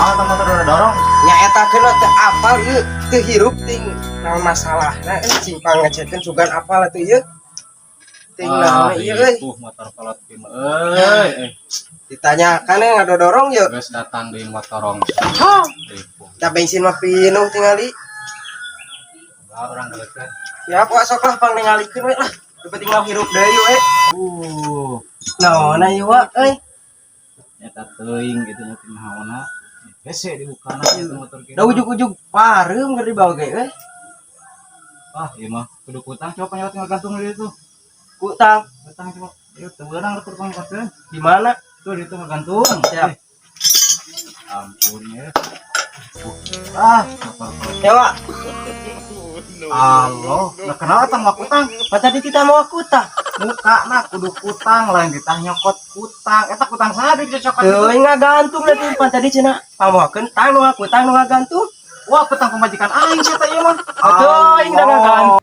Nah, motor udah dorong. Nya eta kena teu apal ieu, teu hirup ting naon masalahna simpang ngecekeun sugan apal atuh ieu. Ting naon ieu euy. Motor kolot ieu mah euy. Ditanyakan ngadodorong yeuh. Geus datang deui motorong. Da bensin mah pinuh tingali. Orang deukeut. Ya pok sok lah pang ningalikeun we lah. Nu penting mah hirup deui we. Naonna ieu wa euy. Eta teuing gitu nya kunaonna. Hese dibukana ieu motor kieu. Da ujug-ujug pareum keur dibawa ge euy. Ah, ieu mah kudu kutang coba nyawat ngagantung di itu. Kutang Coba. Ieu teu beurang reutur pangkatkeun. di mana? Tuh itu ngagantung. Siap. Ampun ya. Motor kolot. Ya wa, Allah, nah kenapa tang kutang? pa tadi kita mau kutang. Muka mah kudu kutang lain ditah nyokot kutang. Eta kutang sade bisa cokot. Teuing ngagantung da timpan tadi cenah. Pamoakeun tang nu kutang nu ngagantung. Wah, kutang pemajikan aing eta ieu mah. Atuh aing da ngagantung.